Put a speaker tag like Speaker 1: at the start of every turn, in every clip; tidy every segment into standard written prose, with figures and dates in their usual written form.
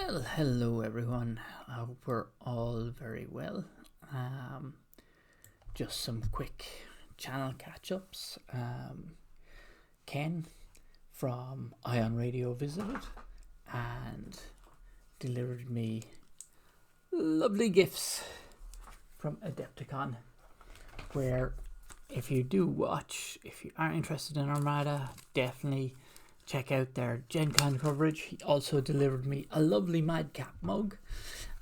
Speaker 1: Well, hello everyone. I hope we're all very well. Just some quick channel catch-ups. Ken from Ion Radio visited and delivered me lovely gifts from Adepticon, where if you do watch, if you are interested in Armada, definitely check out their Gen Con coverage. He also delivered me a lovely Madcat mug,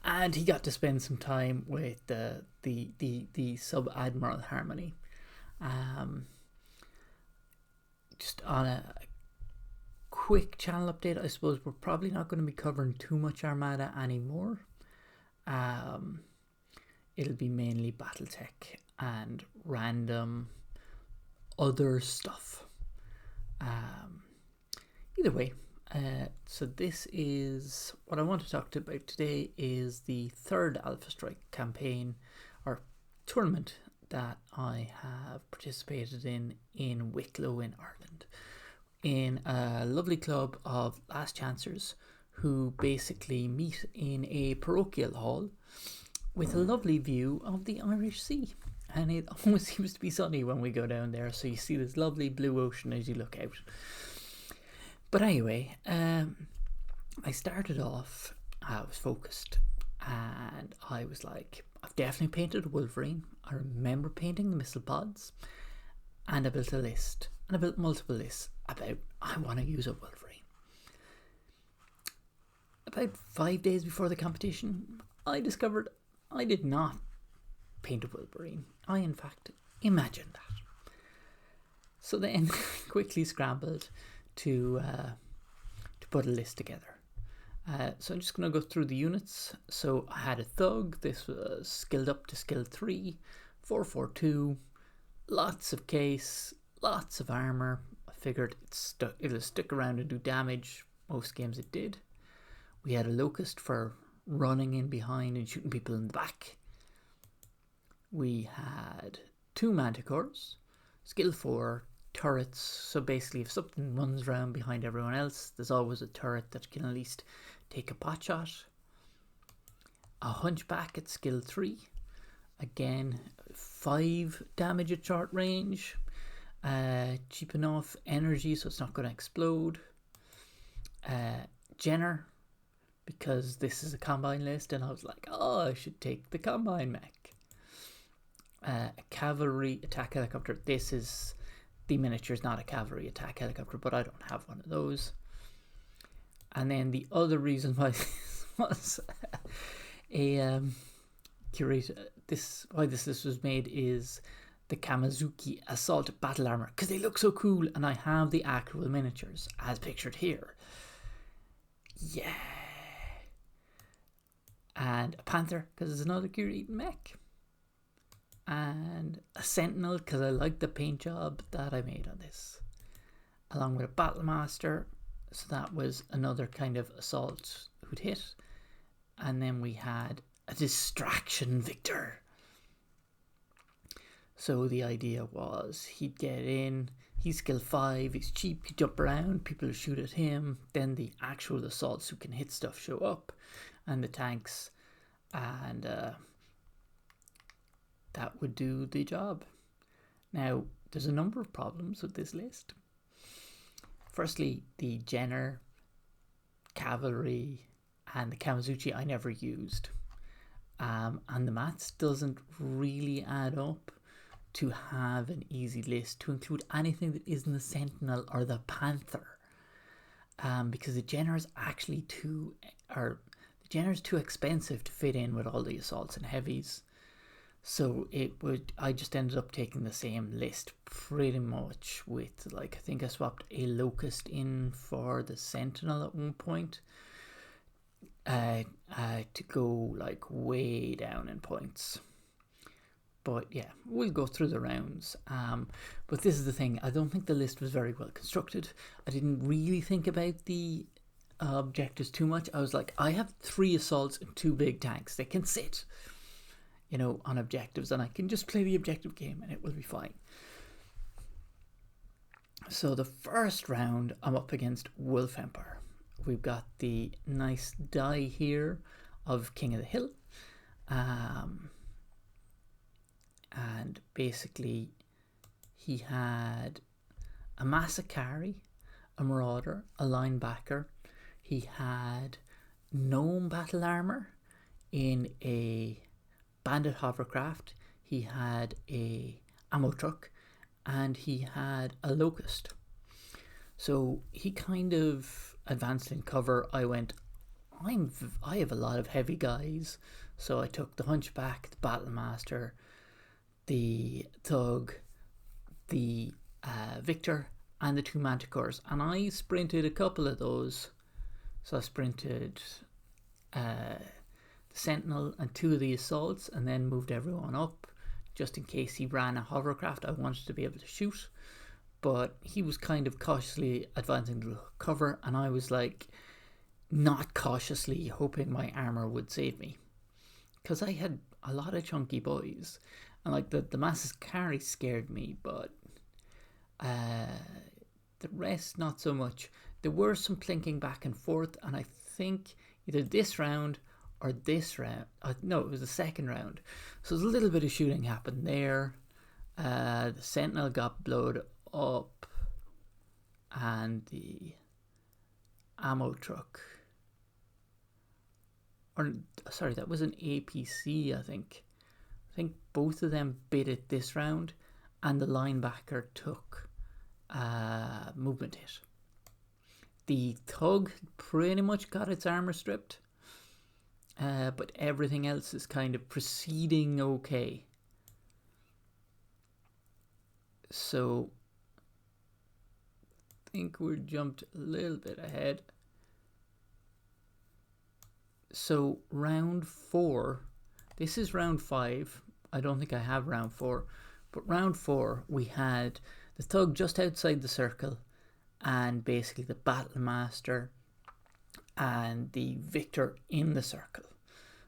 Speaker 1: and he got to spend some time with the Sub-Admiral Harmony. Just on a quick channel update, I suppose we're probably not going to be covering too much Armada anymore. It'll be mainly Battletech and random other stuff. Either way, so this is what I want to talk about today is the third Alpha Strike campaign or tournament that I have participated in Wicklow in Ireland, in a lovely club of last chancers who basically meet in a parochial hall with a lovely view of the Irish Sea. And it always seems to be sunny when we go down there, so you see this lovely blue ocean as you look out. But anyway, I started off, I was focused, and I was like, I've definitely painted a Wolverine. I remember painting the missile pods, and I built a list, and I built multiple lists about, I want to use a Wolverine. About 5 days before the competition, I discovered I did not paint a Wolverine. I, in fact, imagined that. So then, quickly scrambled to put a list together. So I'm just going to go through the units. So I had a Thug. This was skilled up to skill 3, 442, lots of case, lots of armor. I figured it'll stick around and do damage. Most games it did. We had a Locust for running in behind and shooting people in the back. We had 2 Manticores, skill 4, turrets. So basically, if something runs around behind everyone else, there's always a turret that can at least take a pot shot. A Hunchback at skill 3. Again, 5 damage at short range. Cheap enough energy, so it's not going to explode. Jenner, because this is a combine list, and I was like, oh, I should take the combine mech. A cavalry attack helicopter. This is the miniature, is not a cavalry attack helicopter, but I don't have one of those. And then the other reason why this was a curator, why this list was made is the Kamazuki assault battle armor, because they look so cool, and I have the actual miniatures as pictured here. Yeah. And a Panther, because it's another curated mech. And a Sentinel, because I like the paint job that I made on this, along with a Battlemaster, so that was another kind of assault who'd hit. And then we had a Distraction Victor. So the idea was he'd get in, he's skill 5, he's cheap, he'd jump around, people will shoot at him, then the actual assaults who can hit stuff show up, and the tanks, and that would do the job. Now, there's a number of problems with this list. Firstly, the Jenner, Cavalry, and the Kamazuchi I never used. And the maths doesn't really add up to have an easy list to include anything that isn't the Sentinel or the Panther. Because the Jenner is actually too expensive to fit in with all the assaults and heavies. So I just ended up taking the same list pretty much with, like, I think I swapped a Locust in for the Sentinel at one point. To go like way down in points. But yeah, we'll go through the rounds. But this is the thing, I don't think the list was very well constructed. I didn't really think about the objectives too much. I was like, I have 3 assaults and 2 big tanks. They can sit, on objectives, and I can just play the objective game and it will be fine. So the first round, I'm up against Wolf Empire. we've got the nice die here of King of the Hill. And basically he had a Massacari, a Marauder, a Linebacker. He had Gnome Battle Armor in a Bandit Hovercraft. He had a Ammo Truck, and he had a Locust. So he kind of advanced in cover. I have a lot of heavy guys, so I took the Hunchback, the Battlemaster, the Thug, the Victor, and the 2 Manticores, and I sprinted a couple of those. So I sprinted the Sentinel and 2 of the Assaults, and then moved everyone up just in case he ran a hovercraft. I wanted to be able to shoot, but he was kind of cautiously advancing to cover, and I was like not cautiously hoping my armor would save me, because I had a lot of chunky boys, and like the Massacari scared me, but the rest not so much. There were some plinking back and forth, and I think either this round or this round, no, it was the second round, so there's a little bit of shooting happened there. The Sentinel got blowed up, and the Ammo Truck, or sorry, that was an APC, I think both of them bit it this round, and the Linebacker took movement hit. The Thug pretty much got its armor stripped, but everything else is kind of proceeding okay. So I think we're jumped a little bit ahead. So round 4, this is round 5. I don't think I have round 4, but round 4 we had the Thug just outside the circle, and basically the Battlemaster and the Victor in the circle.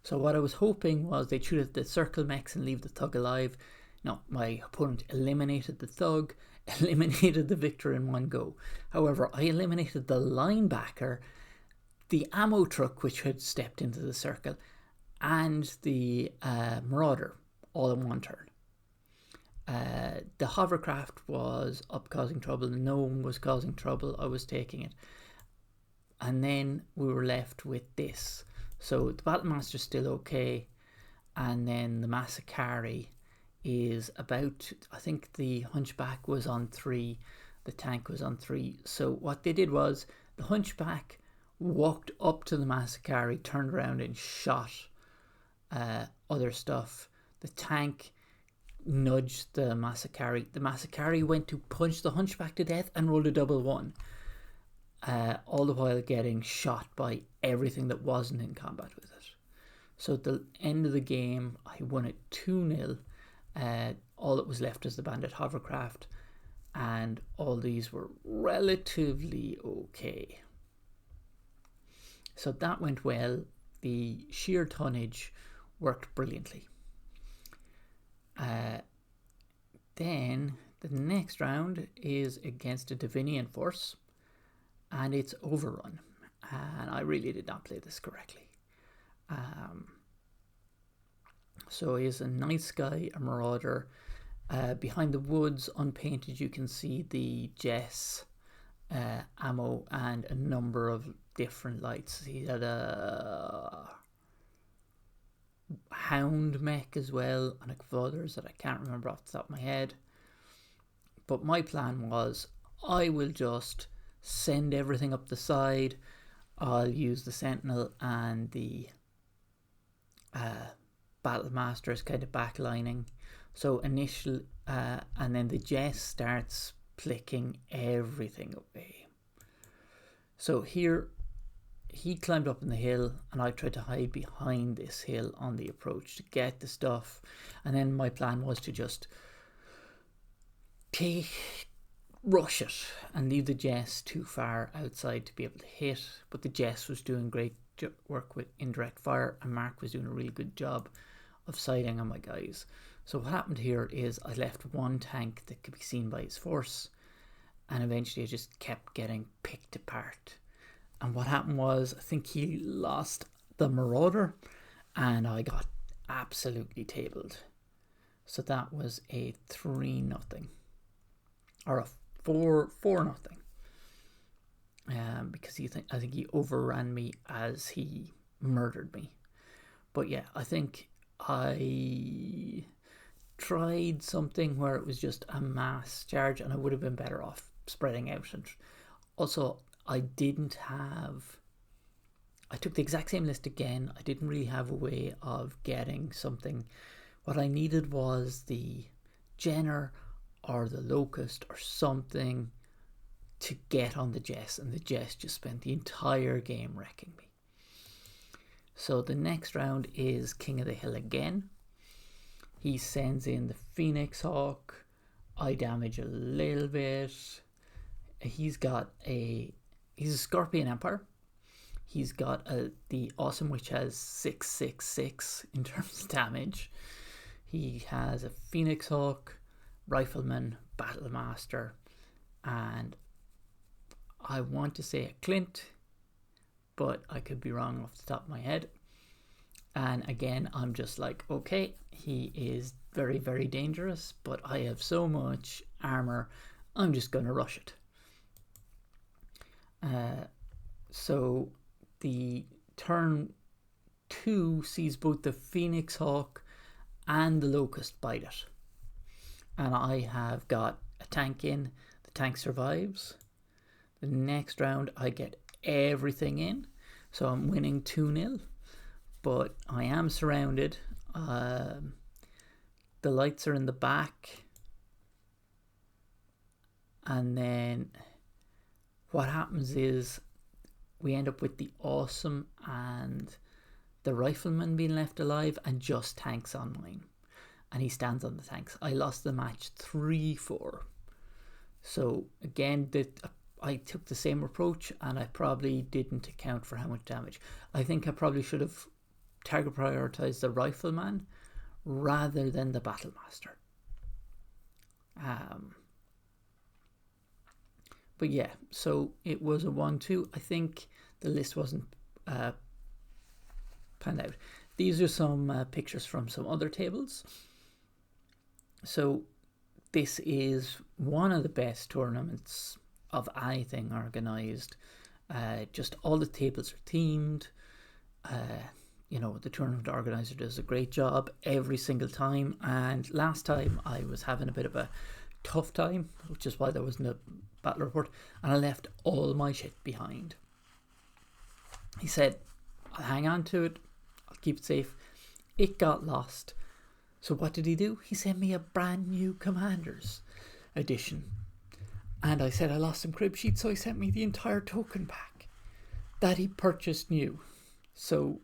Speaker 1: So what I was hoping was they'd shoot at the circle mechs and leave the Thug alive. No, my opponent eliminated the Thug, eliminated the Victor in one go. However, I eliminated the Linebacker, the Ammo Truck, which had stepped into the circle, and the Marauder, all in one turn. The Hovercraft was up causing trouble, the Gnome was causing trouble, I was taking it. And then we were left with this. So the Battlemaster's still okay, and then the Massacari is about, I think the Hunchback was on 3, the tank was on 3. So what they did was the Hunchback walked up to the Massacari, turned around and shot other stuff. The tank nudged the Massacari. The Massacari went to punch the Hunchback to death and rolled a double 1. All the while getting shot by everything that wasn't in combat with it. So at the end of the game, I won it 2-0. All that was left is the Bandit Hovercraft, and all these were relatively okay. So that went well. The sheer tonnage worked brilliantly. Then the next round is against a Divinian force, and it's Overrun, and I really did not play this correctly. So he's a nice guy, a Marauder. Behind the woods, unpainted, you can see the Jess ammo and a number of different lights. He had a Hound mech as well, and a couple of others that I can't remember off the top of my head. But my plan was, I will just send everything up the side. I'll use the Sentinel and the Battlemaster as kind of backlining. So initial, and then the Jess starts flicking everything away. So here, he climbed up in the hill, and I tried to hide behind this hill on the approach to get the stuff. And then my plan was to just rush it and leave the Jess too far outside to be able to hit. But the Jess was doing great work with indirect fire, and Mark was doing a really good job of sighting on my guys. So what happened here is I left one tank that could be seen by his force, and eventually I just kept getting picked apart. And what happened was, I think he lost the Marauder, and I got absolutely tabled. So that was a 3-0, or a 4-0. Because I think he overran me as he murdered me. But yeah, I think I tried something where it was just a mass charge, and I would have been better off spreading out. And also, I took the exact same list again. I didn't really have a way of getting something. What I needed was the Jenner or the Locust or something to get on the Jess, and the Jess just spent the entire game wrecking me. So the next round is King of the Hill again. He sends in the Phoenix Hawk. I damage a little bit. He's a Scorpion Empire. He's got the Awesome Witch has 666 in terms of damage. He has a Phoenix Hawk, Rifleman, Battle Master, and I want to say a Clint, but I could be wrong off the top of my head. And again, I'm just like, okay, he is very, very dangerous, but I have so much armor, I'm just going to rush it. So the turn 2 sees both the Phoenix Hawk and the Locust bite it. And I have got a tank in. The tank survives. The next round I get everything in. So I'm winning 2-0. But I am surrounded. The lights are in the back. And then what happens is we end up with the Awesome and the Rifleman being left alive and just tanks on mine. And he stands on the tanks. I lost the match 3-4. So again, I took the same approach, and I probably didn't account for how much damage. I think I probably should have target prioritized the Rifleman rather than the Battle Master. But yeah, so it was a 1-2. I think the list wasn't planned out. These are some pictures from some other tables. So this is one of the best tournaments of anything organised. Just all the tables are themed. The tournament organizer does a great job every single time. And last time I was having a bit of a tough time, which is why there wasn't a battle report, and I left all my shit behind. He said, I'll hang on to it, I'll keep it safe. It got lost. So what did he do? He sent me a brand new Commanders edition. And I said I lost some crib sheets, so he sent me the entire token pack that he purchased new. So,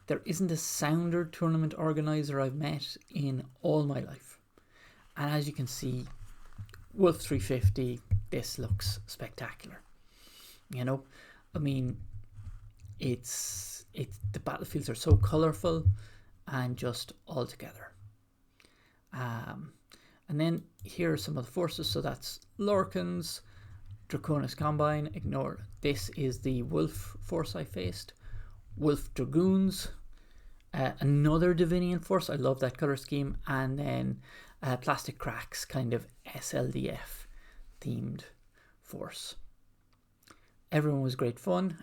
Speaker 1: there isn't a sounder tournament organizer I've met in all my life. And as you can see, Wolf 350, this looks spectacular. The battlefields are so colourful and just all together. And then here are some of the forces. So that's Lorcans, Draconis Combine, ignore. This is the Wolf force I faced. Wolf Dragoons, another Divinian force. I love that colour scheme. And then Plastic Cracks, kind of SLDF themed force. Everyone was great fun.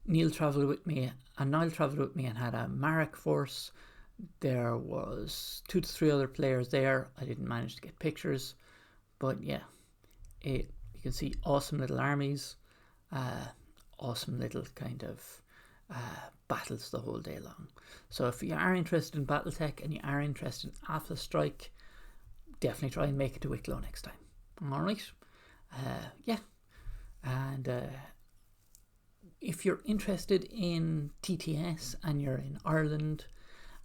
Speaker 1: Niall travelled with me and had a Marek force. There was 2 to 3 other players there. I didn't manage to get pictures, but yeah, you can see awesome little armies, awesome little kind of battles the whole day long. So if you are interested in Battletech and you are interested in Atlas Strike, definitely try and make it to Wicklow next time. Alright, and if you're interested in TTS and you're in Ireland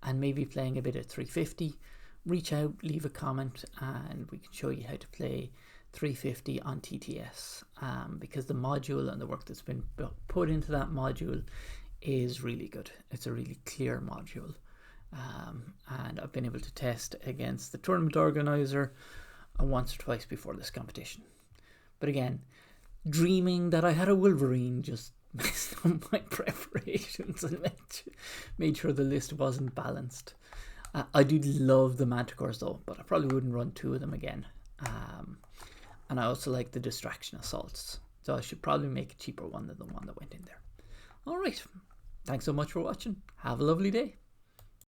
Speaker 1: and maybe playing a bit of 350, reach out, leave a comment, and we can show you how to play 350 on TTS, because the module and the work that's been put into that module is really good. It's a really clear module, and I've been able to test against the tournament organizer once or twice before this competition. But again, dreaming that I had a wolverine just messed up my preparations and made sure the list wasn't balanced. I do love the manticores though, but I probably wouldn't run 2 of them again. And I also like the distraction assaults, so I should probably make a cheaper one than the one that went in there. Alright, thanks so much for watching. Have a lovely day.